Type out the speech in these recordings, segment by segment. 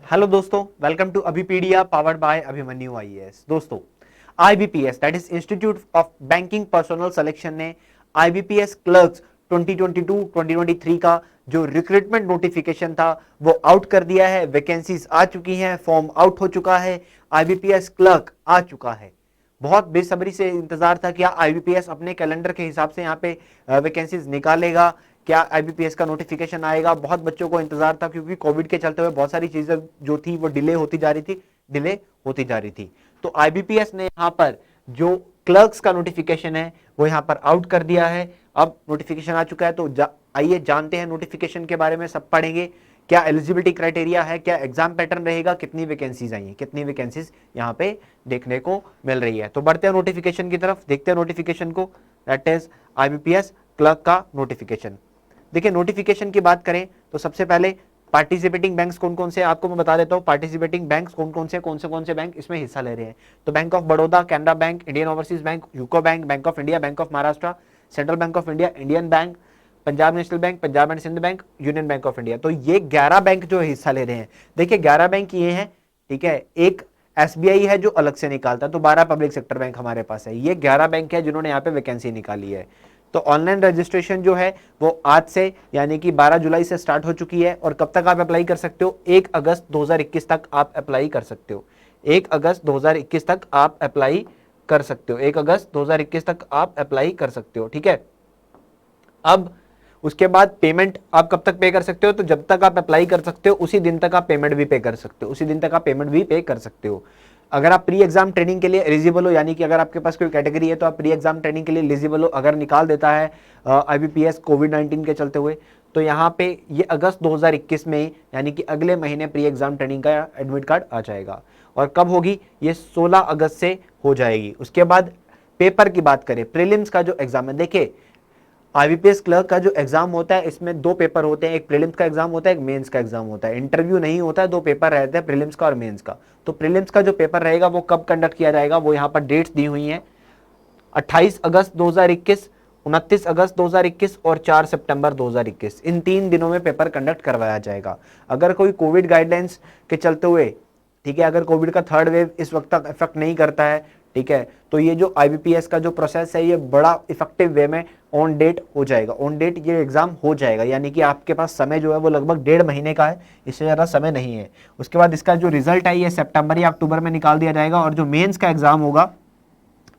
Hello दोस्तों, welcome to Abhipedia powered by Abhimanyu IAS. दोस्तों, IBPS that is institute of banking personnel selection ने IBPS clerks 2022-2023 का जो recruitment notification था वो आउट कर दिया है। वैकेंसीज आ चुकी हैं, फॉर्म आउट हो चुका है, आईबीपीएस क्लर्क आ चुका है। बहुत बेसब्री से इंतजार था कि आईबीपीएस अपने कैलेंडर के हिसाब से यहाँ पे वैकेंसीज निकालेगा, क्या आईबीपीएस का नोटिफिकेशन आएगा। बहुत बच्चों को इंतजार था क्योंकि कोविड के चलते हुए बहुत सारी चीजें जो थी वो डिले होती जा रही थी। तो आईबीपीएस ने यहाँ पर जो क्लर्क्स का नोटिफिकेशन है वो यहाँ पर आउट कर दिया है। अब नोटिफिकेशन आ चुका है तो आइए जानते हैं नोटिफिकेशन के बारे में, सब पढ़ेंगे। क्या एलिजिबिलिटी क्राइटेरिया है, क्या एग्जाम पैटर्न रहेगा, कितनी वैकेंसीज आई हैं, कितनी वैकेंसीज यहाँ पे देखने को मिल रही है। तो बढ़ते हैं नोटिफिकेशन की तरफ, देखते हैं नोटिफिकेशन को। दैट इज आईबीपीएस क्लर्क का नोटिफिकेशन। देखिए, नोटिफिकेशन की बात करें तो सबसे पहले पार्टिसिपेटिंग बैंक्स कौन कौन से आपको मैं बता देता हूं। पार्टिसिपेटिंग बैंक्स कौन से बैंक इसमें हिस्सा ले रहे हैं। तो bank of Baroda, Canara bank, Indian overseas bank, UCO bank, bank of India, bank of Maharashtra, central bank of India, Indian bank, Punjab national bank, Punjab and Sindh bank, union bank of India. तो ये 11 बैंक जो हिस्सा ले रहे हैं। देखिए 11 बैंक ये हैं, ठीक है। एक एसबीआई है जो अलग से निकालता है, तो 12 पब्लिक सेक्टर बैंक हमारे पास है। ये 11 बैंक है जिन्होंने यहाँ पे वैकेंसी निकाली है। तो ऑनलाइन रजिस्ट्रेशन जो है वो आज से यानी कि 12 जुलाई से स्टार्ट हो चुकी है। और कब तक आप अप्लाई कर सकते हो? 1 अगस्त 2021 तक आप अप्लाई कर सकते हो। 1 अगस्त 2021 तक आप अप्लाई कर सकते हो। 1 अगस्त 2021 तक आप अप्लाई कर सकते हो, ठीक है। अब उसके बाद पेमेंट आप कब तक पे कर सकते हो? तो जब तक आप अप्लाई कर सकते हो उसी दिन तक आप पेमेंट भी पे कर सकते हो, उसी दिन तक आप पेमेंट भी पे कर सकते हो। अगर आप प्री एग्जाम ट्रेनिंग के लिए एलिजिबल हो, यानी कि अगर आपके पास कोई कैटेगरी है तो आप प्री एग्जाम ट्रेनिंग के लिए एलिजिबल हो, अगर निकाल देता है आईबीपीएस कोविड-19 के चलते हुए, तो यहाँ पे ये अगस्त 2021 में यानी कि अगले महीने प्री एग्जाम ट्रेनिंग का एडमिट कार्ड आ जाएगा। और कब होगी? ये 16 अगस्त से हो जाएगी। उसके बाद पेपर की बात करें, प्रीलिम्स का जो एग्जाम है, देखिए आईबीपीएस क्लर्क का जो एग्जाम होता है इसमें 2 पेपर होते हैं, एक प्रीलिम्स का एग्जाम होता है, एक मेंस का एग्जाम होता है। इंटरव्यू नहीं होता है, 2 पेपर रहते हैं, प्रीलिम्स का और मेंस का। तो प्रीलिम्स का जो पेपर रहेगा वो कब कंडक्ट किया जाएगा, वो यहाँ पर डेट्स दी हुई हैं, 28 अगस्त 2021, 29 अगस्त 2021 और 4 सितंबर 2021। इन 3 दिनों में पेपर कंडक्ट करवाया जाएगा। अगर कोई कोविड गाइडलाइंस के चलते हुए, ठीक है, अगर कोविड का 3rd वेव इस वक्त तक इफेक्ट नहीं करता है, ठीक है, तो ये जो आईबीपीएस का जो प्रोसेस है ये बड़ा इफेक्टिव वे में ऑन डेट हो जाएगा। ऑन डेट ये एग्जाम हो जाएगा, यानी कि आपके पास समय जो है वो लगभग 1.5 महीने का है, इससे ज़्यादा समय नहीं है। उसके बाद इसका जो रिजल्ट है ये सितंबर या अक्टूबर में निकाल दिया जाएगा। और जो मेंस का एग्जाम होगा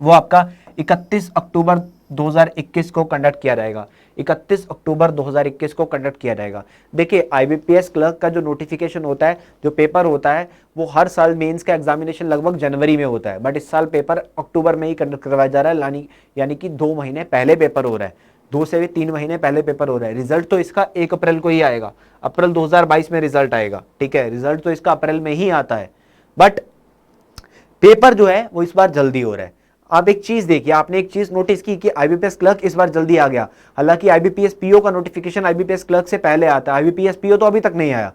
वो आपका 31 अक्टूबर 2021 को कंडक्ट किया जाएगा। 31 अक्टूबर 2021 को कंडक्ट किया जाएगा। देखिए आईबीपीएस क्लर्क का जो नोटिफिकेशन होता है, जो पेपर होता है, वो हर साल मेंस का एग्जामिनेशन लगभग जनवरी में होता है, बट इस साल पेपर अक्टूबर में ही कंडक्ट करवाया जा रहा है, यानी कि 2 महीने पहले पेपर हो रहा है, 2 से भी 3 महीने पहले पेपर हो रहा है। रिजल्ट तो इसका 1 अप्रैल को ही आएगा, अप्रैल 2022 में रिजल्ट आएगा, ठीक है। रिजल्ट तो इसका अप्रैल में ही आता है, बट पेपर जो है वो इस बार जल्दी हो रहा है। आप एक चीज देखिए, आपने एक चीज नोटिस की कि आईबीपीएस क्लर्क इस बार जल्दी आ गया। हालांकि आईबीपीएस पीओ का नोटिफिकेशन आईबीपीएस क्लर्क से पहले आता है, आईबीपीएस पीओ तो अभी तक नहीं आया,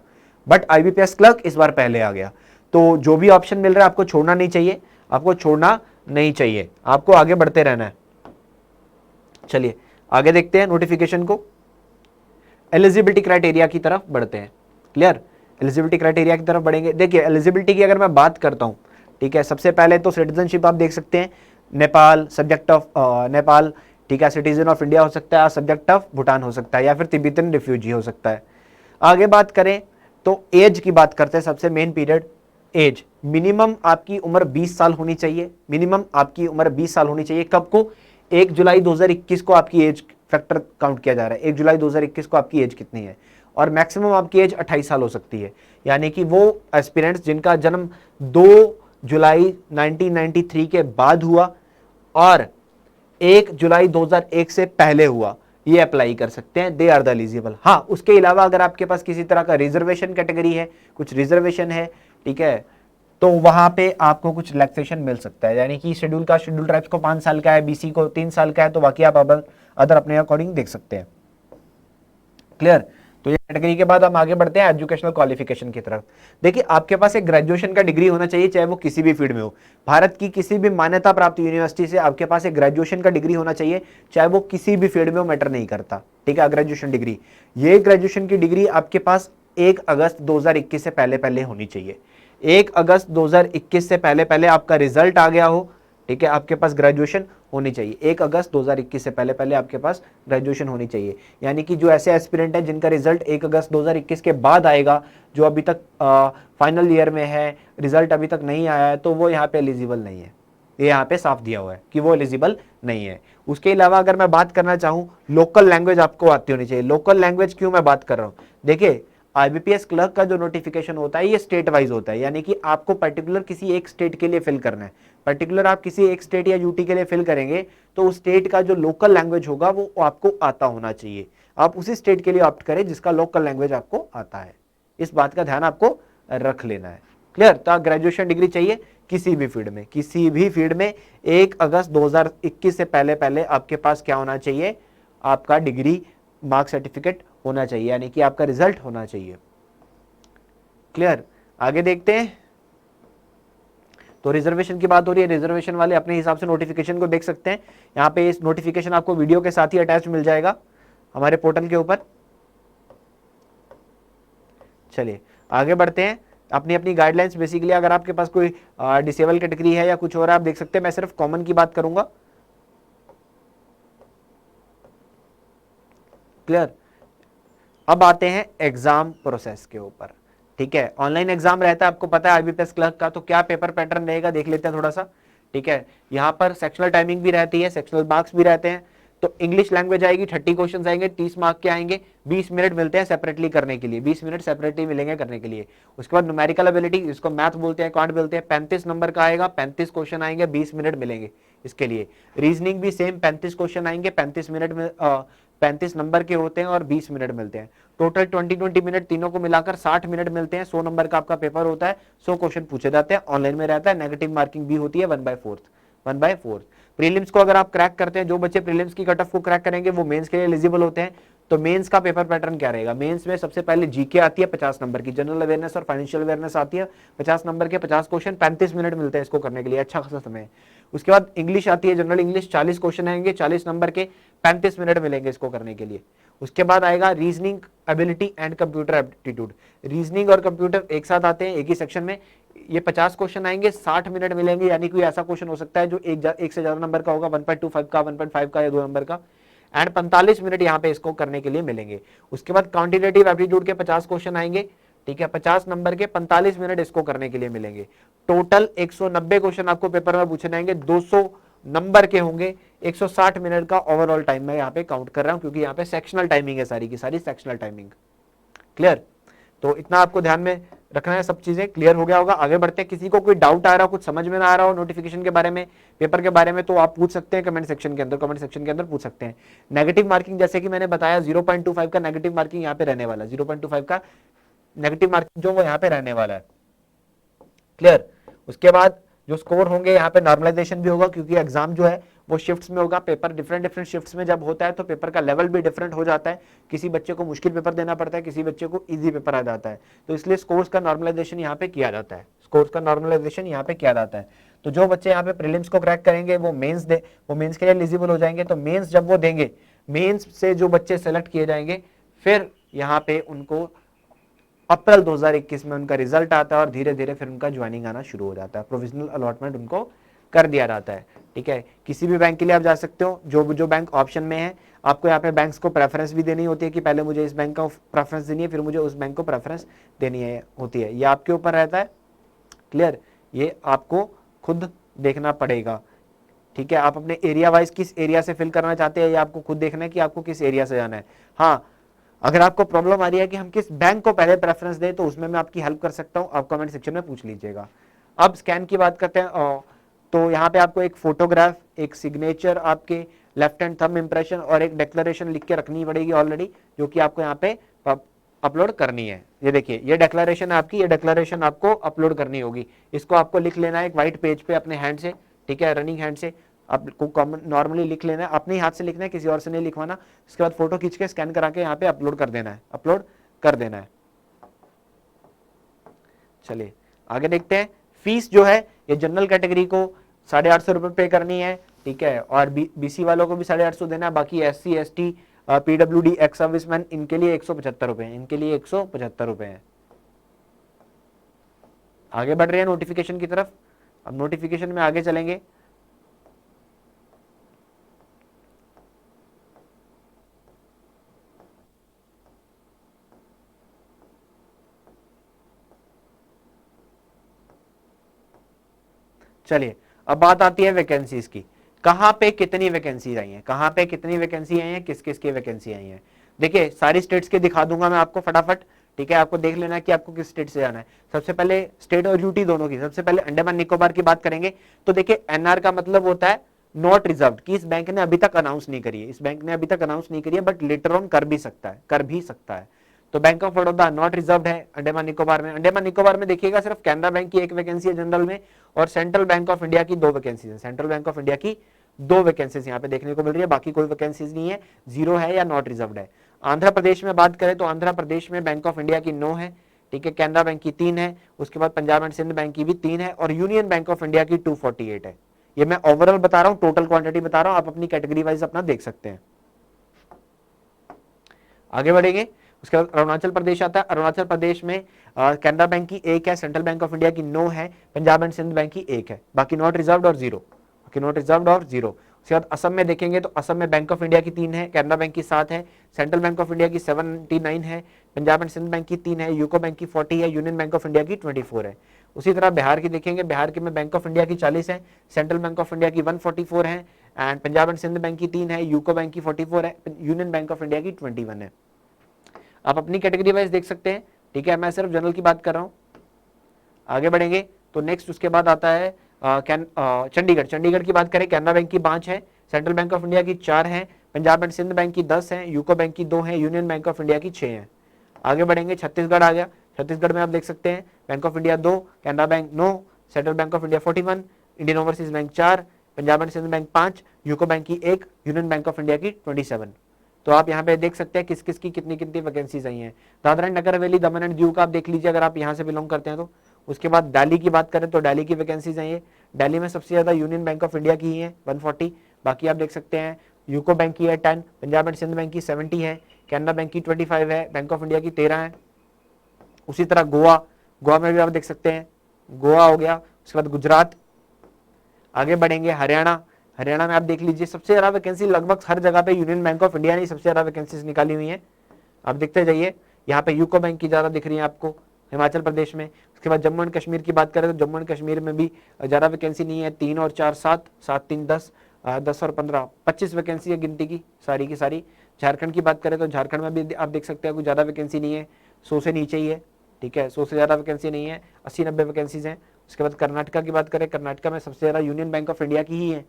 बट आईबीपीएस क्लर्क इस बार पहले आ गया। तो जो भी ऑप्शन मिल रहा है आपको छोड़ना नहीं चाहिए, आपको छोड़ना नहीं चाहिए, आपको आगे बढ़ते रहना है। चलिए आगे देखते हैं नोटिफिकेशन को। एलिजिबिलिटी क्राइटेरिया की तरफ बढ़ते हैं। क्लियर, एलिजिबिलिटी क्राइटेरिया की तरफ बढ़ेंगे। देखिए एलिजिबिलिटी की अगर मैं बात करता हूं, ठीक है, सबसे पहले तो सिटीजनशिप आप देख सकते हैं, नेपाल, सब्जेक्ट ऑफ नेपाल, ठीक है, सिटीजन ऑफ इंडिया हो सकता है, सब्जेक्ट ऑफ भूटान हो सकता है, या फिर तिब्बतन रिफ्यूजी हो सकता है। आगे बात करें तो एज की बात करते हैं, सबसे मेन पीरियड एज। मिनिमम आपकी उम्र 20 साल होनी चाहिए, मिनिमम आपकी उम्र 20 साल होनी चाहिए। कब को? 1 जुलाई 2021 को आपकी एज फैक्टर काउंट किया जा रहा है। 1 जुलाई 2021 को आपकी एज कितनी है? और मैक्सिमम आपकी एज 28 साल हो सकती है, यानी कि वो एस्पिरेंट्स जिनका जन्म 2 जुलाई 1993 के बाद हुआ और 1 जुलाई 2001 से पहले हुआ, ये अप्लाई कर सकते हैं, दे आर द एलिजिबल। हाँ, उसके अलावा अगर आपके पास किसी तरह का रिजर्वेशन कैटेगरी है, कुछ रिजर्वेशन है, ठीक है, तो वहां पे आपको कुछ रिलैक्सेशन मिल सकता है, यानी कि शेड्यूल ट्राइब्स को 5 साल का है, बीसी को 3 साल का है, तो बाकी आप अदर अपने अकॉर्डिंग देख सकते हैं। क्लियर। तो ये कैटेगरी के बाद हम आगे बढ़ते हैं एजुकेशनल क्वालिफिकेशन की तरफ। देखिए आपके पास एक ग्रेजुएशन का डिग्री होना चाहिए, चाहे वो किसी भी फील्ड में हो। भारत की किसी भी मान्यता प्राप्त यूनिवर्सिटी से आपके पास एक ग्रेजुएशन का डिग्री होना चाहिए, चाहे वो किसी भी फील्ड में हो, मैटर नहीं करता, ठीक है। ग्रेजुएशन डिग्री, ये ग्रेजुएशन की डिग्री आपके पास 1 अगस्त 2021 से पहले पहले होनी चाहिए। 1 अगस्त 2021 से पहले पहले आपका रिजल्ट आ गया हो, ठीक है, आपके पास ग्रेजुएशन होनी चाहिए। 1 अगस्त 2021 से पहले पहले आपके पास ग्रेजुएशन होनी चाहिए। यानी कि जो ऐसे एस्पिरेंट हैं जिनका रिजल्ट 1 अगस्त 2021 के बाद आएगा, जो अभी तक फाइनल ईयर में है, रिजल्ट अभी तक नहीं आया है, तो वो यहाँ पे एलिजिबल नहीं है। ये यहाँ पे साफ दिया हुआ है कि वो एलिजिबल नहीं है। उसके अलावा अगर मैं बात करना चाहूँ, लोकल लैंग्वेज आपको आती होनी चाहिए। लोकल लैंग्वेज क्यों मैं बात कर रहा हूँ, देखिए आईबीपीएस क्लर्क का जो नोटिफिकेशन होता है ये स्टेट वाइज होता है, यानी कि आपको पर्टिकुलर किसी एक स्टेट के लिए फिल करना है। पर्टिकुलर आप किसी एक स्टेट या यूटी के लिए फिल करेंगे तो उस स्टेट का जो लोकल लैंग्वेज होगा वो आपको आता होना चाहिए। आप उसी स्टेट के लिए ऑप्ट करें जिसका लोकल लैंग्वेज आपको आता है। इस बात का ध्यान आपको रख लेना है। क्लियर? तो ग्रेजुएशन डिग्री चाहिए किसी भी फील्ड में, किसी भी फील्ड में 1 अगस्त 2021 से पहले पहले आपके पास क्या होना चाहिए, आपका डिग्री मार्क सर्टिफिकेट होना चाहिए, यानी कि आपका रिजल्ट होना चाहिए। क्लियर? आगे देखते हैं। तो रिजर्वेशन की बात हो रही है, रिजर्वेशन वाले अपने हिसाब से नोटिफिकेशन को देख सकते हैं। यहाँ पे इस नोटिफिकेशन आपको वीडियो के साथ ही अटैच मिल जाएगा हमारे पोर्टल के ऊपर। चलिए आगे बढ़ते हैं। अपनी अपनी गाइडलाइंस बेसिकली, अगर आपके पास कोई डिसेबल कैटेगरी है या कुछ और आप देख सकते हैं। मैं सिर्फ कॉमन की बात करूंगा। क्लियर? अब आते हैं एग्जाम प्रोसेस के ऊपर। ठीक है, ऑनलाइन एग्जाम रहता है, आपको पता है आईबीपीएस क्लर्क का। तो क्या पेपर पैटर्न रहेगा देख लेते हैं थोड़ा सा। ठीक है, यहाँ पर सेक्शनल टाइमिंग भी रहती है, सेक्शनल मार्क्स भी रहते हैं। तो इंग्लिश लैंग्वेज आएगी, 30 क्वेश्चन आएंगे, 30 मार्क के आएंगे, 20 मिनट मिलते हैं सेपरेटली करने के लिए, 20 मिनट सेपरेटली मिलेंगे करने के लिए। उसके बाद न्यूमेरिकल एबिलिटी, इसको मैथ बोलते हैं, क्वांट बोलते हैं, 35 नंबर का आएगा, 35 क्वेश्चन आएंगे, 20 मिनट मिलेंगे इसके लिए। रीजनिंग भी सेम, 35 क्वेश्चन आएंगे, 35 मिनट में 35 नंबर के होते हैं और 20 मिनट मिलते हैं। टोटल 20 मिनट तीनों को मिलाकर 60 मिनट मिलते हैं। 100 नंबर का आपका पेपर होता है, 100 क्वेश्चन पूछे जाते हैं, ऑनलाइन में रहता है। नेगेटिव मार्किंग भी होती है 1/4। प्रीलिम्स को अगर आप क्रैक करते हैं, जो बच्चे प्रीलिम्स की कट ऑफ को क्रैक करेंगे वो मेंस के लिए एलिजिबल होते हैं। तो मेंस का पेपर पैटर्न क्या रहेगा, मेंस में सबसे पहले जीके आती है 50 नंबर की, जनरल अवेयरनेस और फाइनेंशियल अवेयरनेस आती है 50 नंबर के, 50 क्वेश्चन, 35 मिनट मिलते हैं इसको करने के लिए, अच्छा खासा समय है। उसके बाद इंग्लिश आती है, जनरल इंग्लिश, 40 क्वेश्चन आएंगे, 40 नंबर के, 35 मिनट मिलेंगे इसको करने के लिए। उसके बाद आएगा reasoning ability and computer aptitude. Reasoning और कंप्यूटर एक साथ आते हैं एक ही सेक्शन में। ये 50 क्वेश्चन आएंगे, 60 मिनट मिलेंगे, यानी कोई ऐसा क्वेश्चन हो सकता है जो एक से ज्यादा नंबर का होगा, 1.25 का, 1.5 का या 2 नंबर का। एंड 45 मिनट यहाँ पे इसको करने के लिए मिलेंगे। उसके बाद क्वांटिटेटिव एप्टीट्यूड के 50 क्वेश्चन आएंगे, ठीक है, 50 नंबर के, 45 मिनट इसको करने के लिए मिलेंगे। टोटल 190 क्वेश्चन आपको पेपर में पूछे जाएंगे, 200 नंबर के होंगे, 160 मिनट का ओवरऑल टाइम मैं यहाँ पे काउंट कर रहा हूं, क्योंकि यहाँ पे सेक्शनल टाइमिंग है, सारी की सारी सेक्शनल टाइमिंग। क्लियर? तो इतना आपको ध्यान में रखना है, सब चीजें क्लियर हो गया होगा। आगे बढ़ते हैं। किसी को कोई डाउट आ रहा हो, कुछ समझ में ना आ रहा हो नोटिफिकेशन के बारे में, पेपर के बारे में, तो आप पूछ सकते हैं कमेंट सेक्शन के अंदर पूछ सकते हैं। नेगेटिव मार्किंग जैसे कि मैंने बताया 0.25 का नेगेटिव मार्किंग यहाँ पे रहने वाला है, 0.25 का नेगेटिव मार्किंग जो वो यहाँ पे रहने वाला है। क्लियर? उसके बाद जो स्कोर होंगे यहाँ पे नॉर्मलाइजेशन भी होगा, क्योंकि एग्जाम जो है वो शिफ्ट्स में होगा। पेपर डिफरेंट शिफ्ट्स में जब होता है तो पेपर का लेवल भी डिफरेंट हो जाता है। किसी बच्चे को मुश्किल पेपर देना पड़ता है, किसी बच्चे को इजी पेपर आ जाता है। तो इसलिए स्कोर्स का नॉर्मलाइजेशन यहाँ पे किया जाता है, स्कोर्स का नॉर्मलाइजेशन यहाँ पे किया जाता है। तो जो बच्चे यहाँ पे प्रीलिम्स को क्रैक करेंगे वो मेंस के लिए एलिजिबल हो जाएंगे। तो मेंस जब वो देंगे, मेंस से जो बच्चे सेलेक्ट किए जाएंगे, फिर यहाँ पे उनको अप्रैल 2021 में उनका रिजल्ट आता है और धीरे धीरे फिर उनका ज्वाइनिंग आना शुरू हो जाता है, प्रोविजनल अलॉटमेंट उनको कर दिया जाता है। ठीक है, किसी भी बैंक के लिए आप जा सकते हो, जो बैंक ऑप्शन में है। आपको यहाँ पे बैंक्स को प्रेफरेंस भी देनी होती है कि पहले मुझे इस बैंक का प्रेफरेंस देनी है, फिर मुझे उस बैंक को प्रेफरेंस देनी है होती है, ये आपके ऊपर रहता है। क्लियर? ये आपको खुद देखना पड़ेगा। ठीक है, आप अपने एरिया वाइज किस एरिया से फिल करना चाहते हैं, ये आपको खुद देखना है कि आपको किस एरिया से जाना है। हाँ, अगर आपको प्रॉब्लम आ रही है कि हम किस बैंक को पहले प्रेफरेंस दें, तो उसमें मैं आपकी हेल्प कर सकता हूं, आप कमेंट सेक्शन में पूछ लीजिएगा। अब स्कैन की बात करते हैं। तो यहाँ पे आपको एक फोटोग्राफ, एक सिग्नेचर, आपके लेफ्ट हैंड थंब इंप्रेशन और एक डिक्लेरेशन लिख के रखनी पड़ेगी ऑलरेडी, जो कि आपको यहाँ पे अपलोड करनी है। ये देखिए, ये डिक्लेरेशन है आपकी, ये डिक्लेरेशन आपको अपलोड करनी होगी। इसको आपको लिख लेना है एक व्हाइट पेज पे अपने हैंड से, ठीक है, रनिंग हैंड से आपको नॉर्मली लिख लेना है, अपने ही हाथ से लिखना है, किसी और से नहीं लिखवाना। इसके बाद फोटो खींच के स्कैन करा के यहाँ पे अपलोड कर देना है। चलिए आगे देखते हैं। फीस जो है ये जनरल कैटेगरी को 850 रुपए पे करनी है, ठीक है, और बीसी वालों को भी 850 देना है। बाकी SC ST PWD ex serviceman, इनके लिए 175 रुपए है, इनके लिए 175 रुपए है। आगे बढ़ रहे हैं नोटिफिकेशन की तरफ। अब नोटिफिकेशन में आगे चलेंगे। चलिए अब बात आती है वैकेंसीज की, कहां पे कितनी वैकेंसी आई है, कहां पे कितनी वैकेंसी आई है, किस किस की वैकेंसी आई है। देखिए सारी स्टेट्स के दिखा दूंगा मैं आपको फटाफट, ठीक है, आपको देख लेना है कि आपको किस स्टेट से जाना है। सबसे पहले स्टेट और यूटी दोनों की, सबसे पहले अंडमान निकोबार की बात करेंगे। तो देखिए एनआर का मतलब होता है नॉट रिजर्व, कि इस बैंक ने अभी तक अनाउंस नहीं करी है, इस बैंक ने अभी तक अनाउंस नहीं करी है, बट लेटर ऑन कर भी सकता है, कर भी सकता है। तो bank of Baroda not reserve है अंडमान निकोबार में। अंडमान निकोबार में देखिएगा सिर्फ कैनरा बैंक की एक वैकेंसी है जनरल में, और सेंट्रल बैंक ऑफ इंडिया की 2 वैकेंसीज है, सेंट्रल बैंक ऑफ इंडिया की 2 वैकेंसीज यहाँ पे देखने को मिल रही है, बाकी कोई वैकेंसीज नहीं है, 0 है या नॉट रिजर्व है। आंध्र प्रदेश में बात करें तो आंध्र प्रदेश में बैंक ऑफ इंडिया की 9 है, ठीक है, कैनरा बैंक की 3 है, उसके बाद पंजाब एंड सिंध बैंक की भी 3 है, और यूनियन बैंक ऑफ इंडिया की 248 है। ये मैं ओवरऑल बता रहा हूं, टोटल क्वांटिटी बता रहा हूं, आप अपनी कैटेगरी वाइज अपना देख सकते हैं। आगे बढ़ेंगे, उसके बाद अरुणाचल प्रदेश आता है। अरुणाचल प्रदेश में कैनरा बैंक की 1 है, सेंट्रल बैंक ऑफ इंडिया की 9 है, पंजाब एंड सिंध बैंक की 1 है, बाकी नॉट रिजर्व्ड और 0, बाकी नॉट रिजर्व्ड और 0। उसके बाद असम में देखेंगे तो असम में बैंक ऑफ इंडिया की 3 है, कैनरा बैंक की 7 है, सेंट्रल बैंक ऑफ इंडिया की 79 है, पंजाब एंड सिंध बैंक की 3 है, यूको बैंक की 40 है, यूनियन बैंक ऑफ इंडिया की 24 है। उसी तरह बिहार की देखेंगे, बिहार के में बैंक ऑफ इंडिया की 40 है, सेंट्रल बैंक ऑफ इंडिया की 144 है, and Punjab and Sindh bank की 3 है, यूको बैंक की 44 है, यूनियन बैंक ऑफ इंडिया की 21 है। आप अपनी कैटेगरी वाइज देख सकते हैं, ठीक है, मैं सिर्फ जनरल की बात कर रहा हूं। आगे बढ़ेंगे तो नेक्स्ट उसके बाद आता है चंडीगढ़। चंडीगढ़ की बात करें, कैनरा बैंक की 5 है, सेंट्रल बैंक ऑफ इंडिया की 4 है, पंजाब एंड सिंध बैंक की 10 है, यूको बैंक की 2 है, यूनियन बैंक ऑफ इंडिया की 6 है। आगे बढ़ेंगे, छत्तीसगढ़ आ गया। छत्तीसगढ़ में आप देख सकते हैं bank of India 2, Canara bank 9, central bank of India 41, Indian overseas bank 4, Punjab and Sindh bank 5, UCO bank की 1, यूनियन बैंक ऑफ इंडिया की 27। तो आप यहाँ पे देख सकते हैं किस किस की कितनी कितनी वैकेंसीज आई हैं। Dadra and Nagar Haveli, Daman and Diu का आप देख लीजिए अगर आप यहाँ से बिलोंग करते हैं तो। उसके बाद दिल्ली की बात करें तो दिल्ली की वैकेंसीज आई है, दिल्ली में सबसे ज्यादा यूनियन बैंक ऑफ इंडिया की ही है 140, बाकी आप देख सकते हैं यूको बैंक की है 10, पंजाब एंड सिंध बैंक की 70 है, कैनरा बैंक की 25 है, बैंक ऑफ इंडिया की 13 है। उसी तरह गोवा, गोवा में भी आप देख सकते हैं, गोवा हो गया। उसके बाद गुजरात। आगे बढ़ेंगे हरियाणा, हरियाणा में आप देख लीजिए सबसे ज्यादा वैकेंसी लगभग हर जगह पे यूनियन बैंक ऑफ इंडिया ने सबसे ज्यादा वैकेंसीज निकाली हुई है, आप देखते जाइए। यहाँ पे यूको बैंक की ज्यादा दिख रही है आपको हिमाचल प्रदेश में। उसके बाद जम्मू एंड कश्मीर की बात करें तो जम्मू एंड कश्मीर में भी ज्यादा वैकेंसी नहीं है, 3 और 4 7, 7 3 10, 10 और 15 25 वैकेंसी है गिनती की सारी की सारी। झारखंड की बात करें तो झारखंड में भी आप देख सकते हैं कोई ज्यादा वैकेंसी नहीं है, 100 से नीचे ही है, ठीक है, 100 से ज्यादा वैकेंसी नहीं है, 80-90 वैकेंसीज हैं। उसके बाद कर्नाटका की बात करें, कर्नाटका में सबसे ज्यादा यूनियन बैंक ऑफ इंडिया की ही है,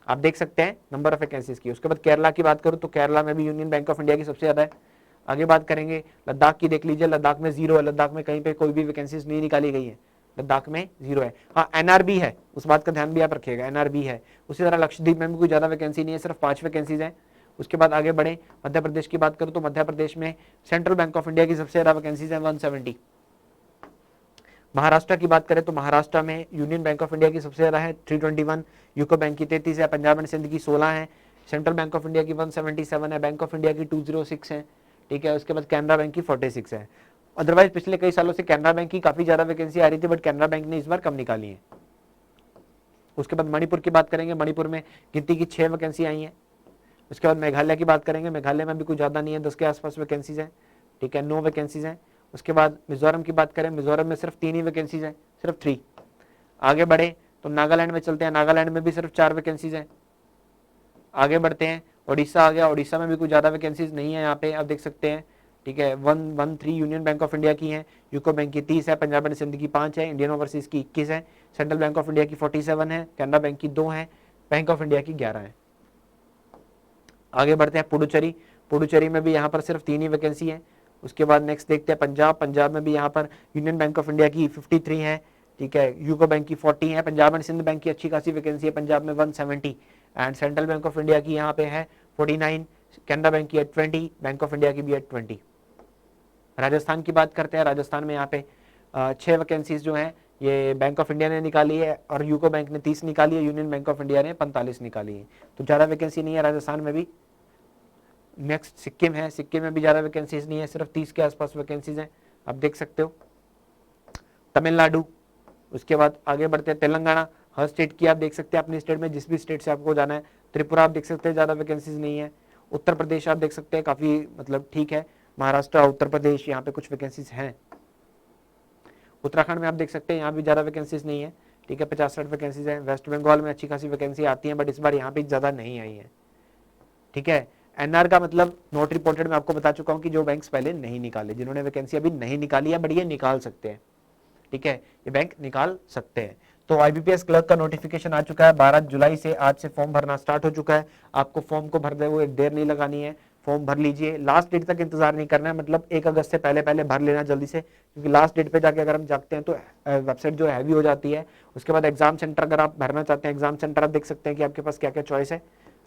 आप देख सकते हैं नंबर ऑफ वैकेंसीज की। उसके बाद केरला की बात करूं तो केरला में भी यूनियन बैंक ऑफ इंडिया की सबसे ज्यादा है। आगे बात करेंगे लद्दाख की, देख लीजिए लद्दाख में 0 है, लद्दाख में कहीं पे कोई भी वैकेंसीज नहीं निकाली गई है, लद्दाख में 0 है। हाँ एनआरबी है, उस बात का ध्यान भी आप रखिएगा, एनआरबी है। उसी तरह लक्षद्वीप में भी कोई ज्यादा वैकेंसी नहीं है, सिर्फ 5 वैकेंसीज है। उसके बाद आगे बढ़े, मध्य प्रदेश की बात करूं तो मध्य प्रदेश में सेंट्रल बैंक ऑफ इंडिया की सबसे ज्यादा वैकेंसीज है 170। महाराष्ट्र की बात करें तो महाराष्ट्र में यूनियन बैंक ऑफ इंडिया की सबसे ज्यादा है 321, यूको बैंक की 33 है, पंजाब एंड सिंध की 16 है, सेंट्रल बैंक ऑफ इंडिया की 177 है, बैंक ऑफ इंडिया की 206 है, ठीक है। उसके बाद कैनरा बैंक की 46 है। अदरवाइज पिछले कई सालों से कैनरा बैंक की काफी ज्यादा वैकेंसी आ रही थी, बट कैनरा बैंक ने इस बार कम निकाली है। उसके बाद मणिपुर की बात करेंगे, मणिपुर में गिनती की 6 वैकेंसी आई है। उसके बाद मेघालय की बात करेंगे, मेघालय में भी कुछ ज्यादा नहीं है, 10 के आसपास वैकेंसीज है, ठीक है, 9 वैकेंसीज है। उसके बाद मिजोरम की बात करें, मिजोरम में सिर्फ 3 ही वैकेंसीज है, सिर्फ 3। आगे बढ़े तो नागालैंड में चलते हैं, नागालैंड में भी सिर्फ 4 वैकेंसीज है। आगे बढ़ते हैं, ओडिशा आ गया, ओडिशा में भी कुछ ज्यादा वैकेंसीज नहीं है यहाँ पे, आप देख सकते हैं, ठीक है। 113 यूनियन बैंक ऑफ इंडिया की है, यूको बैंक की 30 है, पंजाब एंड सिंध की 5 है, इंडियन ओवरसीज की 21 है, सेंट्रल बैंक ऑफ इंडिया की 47 है, कैनरा बैंक की 2 है, बैंक ऑफ इंडिया की 11 है। आगे बढ़ते हैं पुडुचेरी, पुडुचेरी में भी यहाँ पर सिर्फ 3 ही वैकेंसी है। उसके बाद नेक्स्ट देखते हैं पंजाब, पंजाब में भी यहाँ पर यूनियन बैंक ऑफ इंडिया की 53 है, ठीक है, यूको बैंक की 40 है, पंजाब एंड सिंध बैंक की अच्छी खासी वैकेंसी है, पंजाब में 170, and central bank of India की यहाँ पे है 49, कैनरा बैंक की है 20, बैंक ऑफ इंडिया की भी है 20। राजस्थान की बात करते हैं, राजस्थान में यहाँ पे 6 वैकेंसीज जो है ये बैंक ऑफ इंडिया ने निकाली है, और यूको बैंक ने 30 निकाली है, यूनियन बैंक ऑफ इंडिया ने 45 निकाली है, तो ज्यादा वैकेंसी नहीं है राजस्थान में भी। नेक्स्ट सिक्किम है, सिक्किम में भी ज़्यादा वैकेंसीज नहीं है, सिर्फ 30 के आसपास वैकेंसीज हैं, आप देख सकते हो। तमिलनाडु, उसके बाद आगे बढ़ते हैं तेलंगाना, हर स्टेट की आप देख सकते हैं, अपने स्टेट में जिस भी स्टेट से आपको जाना है। त्रिपुरा आप देख सकते हैं ज़्यादा वैकेंसीज नहीं है। उत्तर प्रदेश आप देख सकते हैं काफ़ी मतलब ठीक है, महाराष्ट्र, उत्तर प्रदेश, यहाँ पे कुछ वैकेंसीज हैं। उत्तराखंड में आप देख सकते हैं यहाँ भी ज़्यादा वैकेंसीज नहीं है, ठीक है, 50-60 वैकेंसीज हैं। वेस्ट बंगाल में अच्छी खासी वैकेंसी आती है, बट इस बार यहाँ पे ज़्यादा नहीं आई है, ठीक है। एनआर का मतलब नॉट रिपोर्टेड, मैं आपको बता चुका हूँ कि जो बैंक्स पहले नहीं निकाले, जिन्होंने वैकेंसी अभी नहीं निकाली है, बट ये निकाल सकते हैं, ठीक है, ये बैंक निकाल सकते हैं। तो आईबीपीएस क्लर्क का नोटिफिकेशन आ चुका है 12 जुलाई से, आज से फॉर्म भरना स्टार्ट हो चुका है। आपको फॉर्म को भरते हुए देर नहीं लगानी है, फॉर्म भर लीजिए, लास्ट डेट तक इंतजार नहीं करना है, मतलब 1 अगस्त से पहले पहले भर लेना जल्दी से, क्योंकि लास्ट डेट पे जाके अगर हम जागते हैं तो वेबसाइट जो हैवी हो जाती है। उसके बाद एग्जाम सेंटर अगर आप भरना चाहते हैं, एग्जाम सेंटर आप देख सकते हैं कि आपके पास क्या क्या चॉइस है।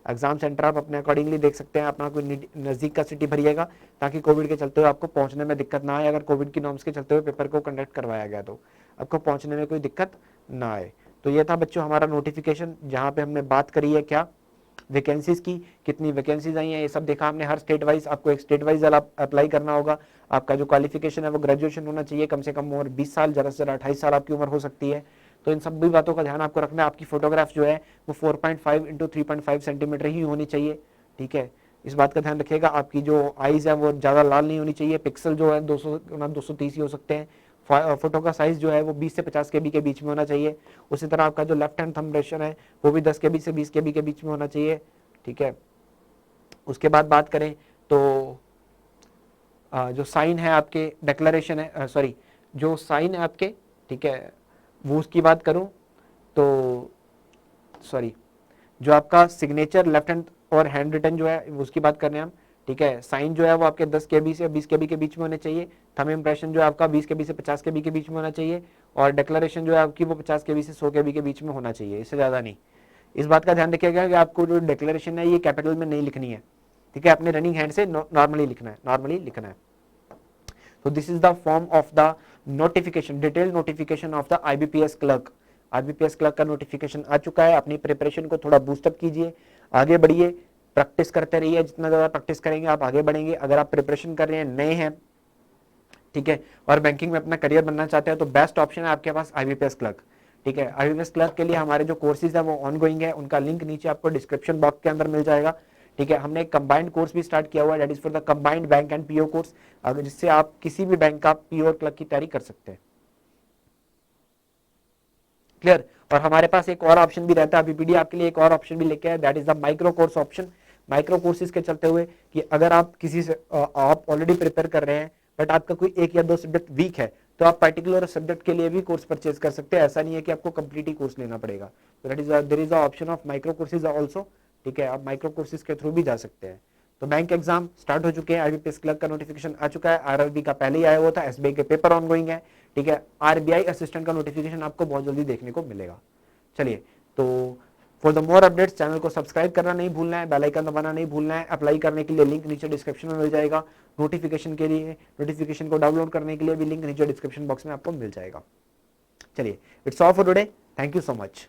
एग्जाम सेंटर आप अपने अकॉर्डिंगली देख सकते हैं, अपना कोई नजदीक का सिटी भरिएगा, ताकि कोविड के चलते हुए आपको पहुंचने में दिक्कत ना आए। अगर कोविड की नॉर्म्स के चलते हुए पेपर को कंडक्ट करवाया गया तो आपको पहुंचने में कोई दिक्कत ना आए। तो ये था बच्चों हमारा नोटिफिकेशन, जहां पे हमने बात करी है क्या वैकेंसीज की, कितनी वैकेंसीज आई हैं, ये सब देखा हमने। हर स्टेट वाइज आपको एक स्टेट वाइज अप्लाई करना होगा। आपका जो क्वालिफिकेशन है वो ग्रेजुएशन होना चाहिए, कम से कम उम्र 20 साल, ज़्यादा से ज़्यादा 28 साल आपकी उम्र हो सकती है। तो इन सभी बातों का ध्यान आपको रखना है। आपकी फोटोग्राफ जो है वो 4.5 इंटू 3.5 सेंटीमीटर ही होनी चाहिए, ठीक है, इस बात का ध्यान रखिएगा। आपकी जो आईज है वो ज़्यादा लाल नहीं होनी चाहिए, पिक्सल जो है 230 ही हो सकते हैं। फोटो का साइज जो है वो 20 से 50 KB के बीच में होना चाहिए। उसी तरह आपका जो लेफ्ट हैंड थंब रेशन है वो भी 10 KB से 20 KB के बीच में होना चाहिए, ठीक है। उसके बाद बात करें तो जो साइन है आपके, डिक्लेरेशन है, सॉरी जो साइन है आपके, ठीक है, वो उसकी बात करूं तो सॉरी जो आपका सिग्नेचर लेफ्ट हैंड और हैंड रिटन जो है उसकी बात कर रहे हैं हम, ठीक है। साइन जो है वो आपके 10 KB से 20 KB के बीच में होने चाहिए। थंब इंप्रेशन जो है आपका 20 KB से 50 KB के बीच में होना चाहिए। और डिक्लेरेशन जो है आपकी वो 50 KB से 100 KB के बीच में होना चाहिए, इससे ज़्यादा नहीं। इस बात का ध्यान रखिएगा कि आपको जो डिक्लेरेशन है ये कैपिटल में नहीं लिखनी है, ठीक है, अपने रनिंग हैंड से नॉर्मली लिखना है, नॉर्मली लिखना है। तो this is the form of the notification, detail notification of the IBPS clerk. IBPS clerk का नोटिफिकेशन आ चुका है। अपनी प्रिपरेशन को थोड़ा बूस्टअप कीजिए, आगे बढ़िए, प्रैक्टिस करते रहिए। जितना ज्यादा प्रैक्टिस करेंगे आप आगे बढ़ेंगे। अगर आप प्रिपरेशन कर रहे हैं, नए हैं, ठीक है, और बैंकिंग में अपना करियर बनना चाहते हैं, तो बेस्ट ऑप्शन है आपके पास आईबीपीएस क्लर्क, ठीक है। आईबीपीएस क्लर्क के लिए हमारे जो कोर्सेज है वो ऑनगोइंग है, उनका लिंक नीचे आपको डिस्क्रिप्शन बॉक्स के अंदर मिल जाएगा, ठीक है। हमने एक कंबाइंड कोर्स भी स्टार्ट किया हुआ है, that is for the combined bank and PO course, जिससे आप किसी भी बैंक का पीओ और क्लर्क की तैयारी कर सकते हैं, क्लियर। और हमारे पास एक और ऑप्शन भी रहता है, बीपीडी आपके लिए एक और ऑप्शन भी लेके आया, that is the micro course option. Micro courses के चलते हुए कि अगर आप किसी से आप ऑलरेडी प्रिपेयर कर रहे हैं, बट आपका कोई 1 या 2 सब्जेक्ट वीक है, तो आप पर्टिकुलर सब्जेक्ट के लिए भी कोर्स परचेज कर सकते हैं। ऐसा नहीं है कि आपको कंप्लीट ही कोर्स लेना पड़ेगा। तो that is there is a option of micro courses also, ठीक है, आप माइक्रो कोर्सेज के थ्रू भी जा सकते हैं। तो बैंक एग्जाम स्टार्ट हो चुके हैं, आईबीपीएस क्लर्क का नोटिफिकेशन आ चुका है, आरआरबी का पहले ही आया हुआ था, एसबीआई के पेपर ऑनगोइंग है, ठीक है। आरबीआई असिस्टेंट का नोटिफिकेशन आपको बहुत जल्दी देखने को मिलेगा। चलिए, तो for the more updates channel को सब्सक्राइब करना नहीं भूलना है, बेल आइकन दबाना नहीं भूलना है। अप्लाई करने के लिए लिंक नीचे डिस्क्रिप्शन में मिल जाएगा। नोटिफिकेशन के लिए, नोटिफिकेशन को डाउनलोड करने के लिए भी लिंक नीचे डिस्क्रिप्शन बॉक्स में आपको मिल जाएगा। चलिए, it's all for today, thank you so much.